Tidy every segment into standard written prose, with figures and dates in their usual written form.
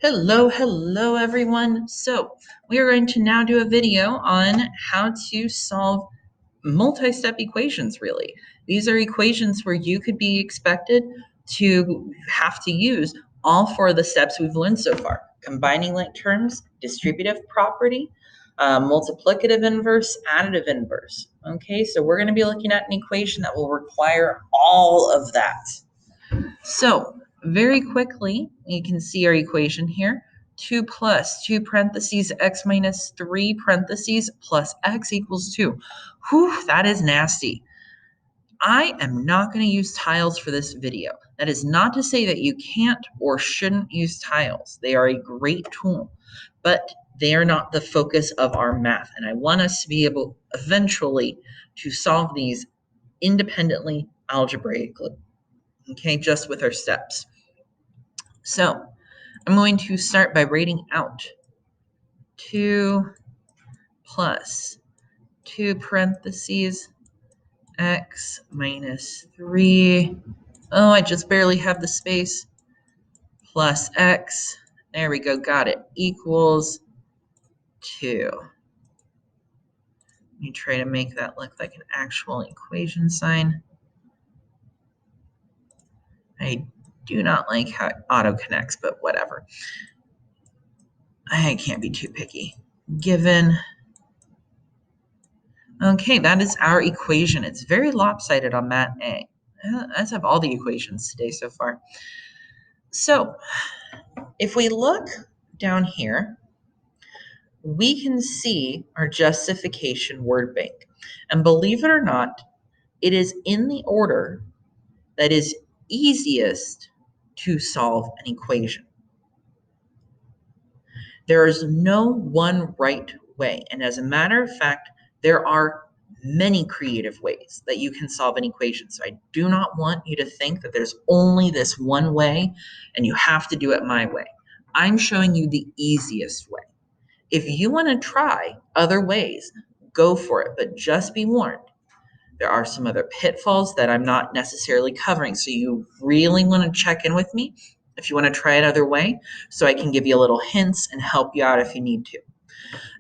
Hello everyone. So we are going to now do a video on how to solve multi-step equations, really. These are equations where you could be expected to have to use all four of the steps we've learned so far: combining like terms, distributive property, multiplicative inverse, additive inverse. Okay, so we're going to be looking at an equation that will require all of that. So very quickly, you can see our equation here. 2 plus 2 parentheses x minus 3 parentheses plus x equals 2. Whew, that is nasty. I am not going to use tiles for this video. That is not to say that you can't or shouldn't use tiles. They are a great tool, but they are not the focus of our math. And I want us to be able eventually to solve these independently algebraically. Okay, just with our steps. So I'm going to start by writing out 2 plus 2 parentheses x minus 3. Oh, I just barely have the space. Plus x. There we go, got it. Equals 2. Let me try to make that look like an actual equation sign. I do not like how it auto connects, but whatever. I can't be too picky. Given. Okay, that is our equation. It's very lopsided on Mat A. As have all the equations today so far. So if we look down here, we can see our justification word bank. And believe it or not, it is in the order that is easiest to solve an equation. There is no one right way. And as a matter of fact, there are many creative ways that you can solve an equation. So I do not want you to think that there's only this one way and you have to do it my way. I'm showing you the easiest way. If you want to try other ways, go for it, but just be warned. There are some other pitfalls that I'm not necessarily covering. So you really want to check in with me if you want to try it other way, so I can give you a little hints and help you out if you need to.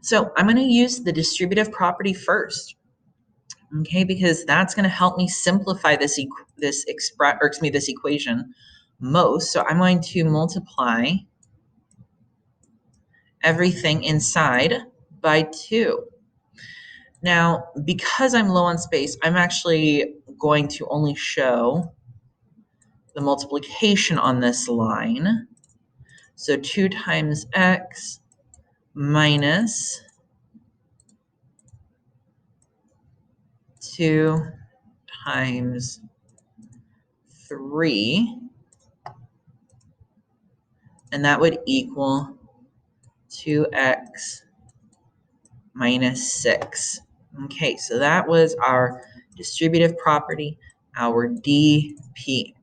So I'm going to use the distributive property first, okay, because that's going to help me simplify this equation most. So I'm going to multiply everything inside by 2. Now, because I'm low on space, I'm actually going to only show the multiplication on this line. So 2 times x minus 2 times 3, and that would equal 2x minus 6. Okay, so that was our distributive property, our dp.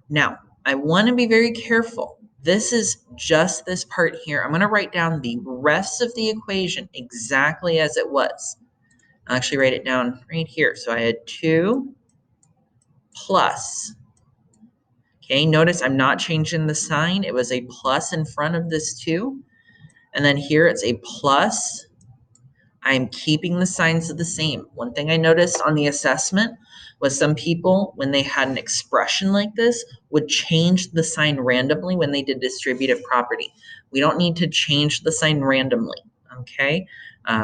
Now, I want to be very careful. This is just this part here. I'm going to write down the rest of the equation exactly as it was. I'll actually write it down right here. So I had 2 plus. Okay, notice I'm not changing the sign. It was a plus in front of this 2. And then here it's a plus. I'm keeping the signs the same. One thing I noticed on the assessment was some people, when they had an expression like this, would change the sign randomly when they did distributive property. We don't need to change the sign randomly, okay?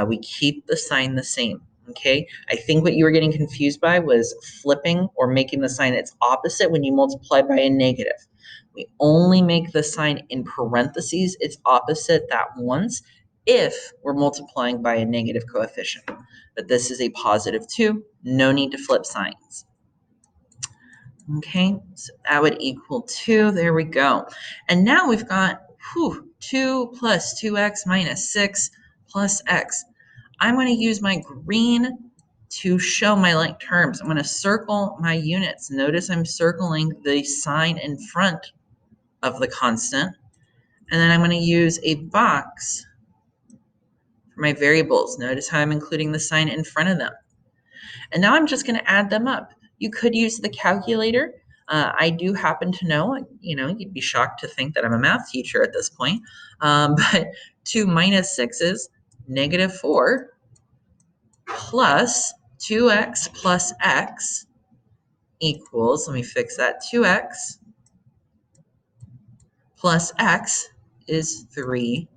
We keep the sign the same, okay? I think what you were getting confused by was flipping or making the sign its opposite when you multiply by a negative. We only make the sign in parentheses its opposite that once if we're multiplying by a negative coefficient. But this is a positive 2, no need to flip signs. Okay, so that would equal 2, there we go. And now we've got 2 plus 2x minus 6 plus x. I'm going to use my green to show my like terms. I'm going to circle my units. Notice I'm circling the sign in front of the constant. And then I'm going to use a box for my variables. Notice how I'm including the sign in front of them. And now I'm just going to add them up. You could use the calculator, I do happen to know, you'd be shocked to think that I'm a math teacher at this point, but 2 minus 6 is negative 4 plus 2x plus x equals, let me fix that, 2x plus x is 3x,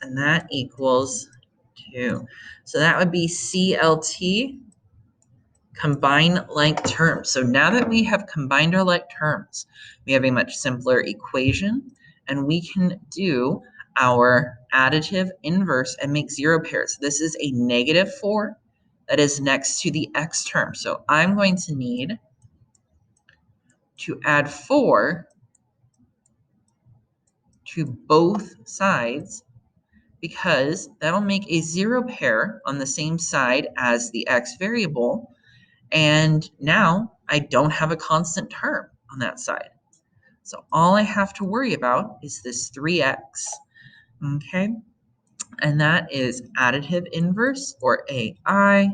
and that equals 2. So that would be CLT, combine like terms. So now that we have combined our like terms, we have a much simpler equation, and we can do our additive inverse and make 0 pairs. This is a negative 4 that is next to the x term. So I'm going to need to add 4 to both sides, because that'll make a 0 pair on the same side as the x variable. And now I don't have a constant term on that side. So all I have to worry about is this 3x, okay? And that is additive inverse, or AI.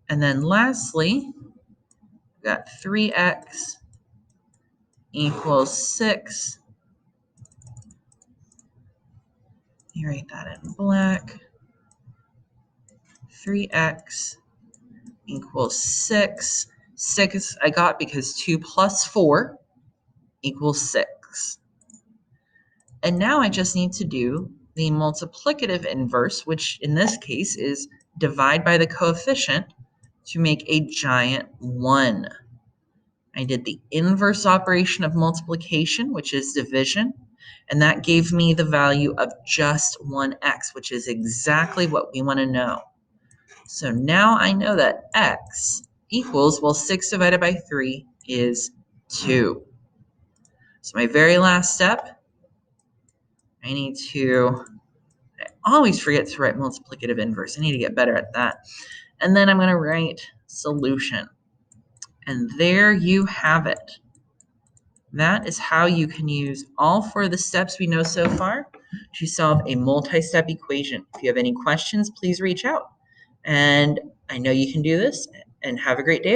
And then lastly, we've got 3x equals 6. Let me write that in black. 3x equals 6. 6 I got because 2 plus 4 equals 6. And now I just need to do the multiplicative inverse, which in this case is divide by the coefficient to make a giant 1. I did the inverse operation of multiplication, which is division, and that gave me the value of just 1x, which is exactly what we want to know. So now I know that x equals, well, 6 divided by 3 is 2. So my very last step, I always forget to write multiplicative inverse. I need to get better at that. And then I'm going to write solution. And there you have it. That is how you can use all 4 of the steps we know so far to solve a multi-step equation. If you have any questions, please reach out. And I know you can do this, and have a great day.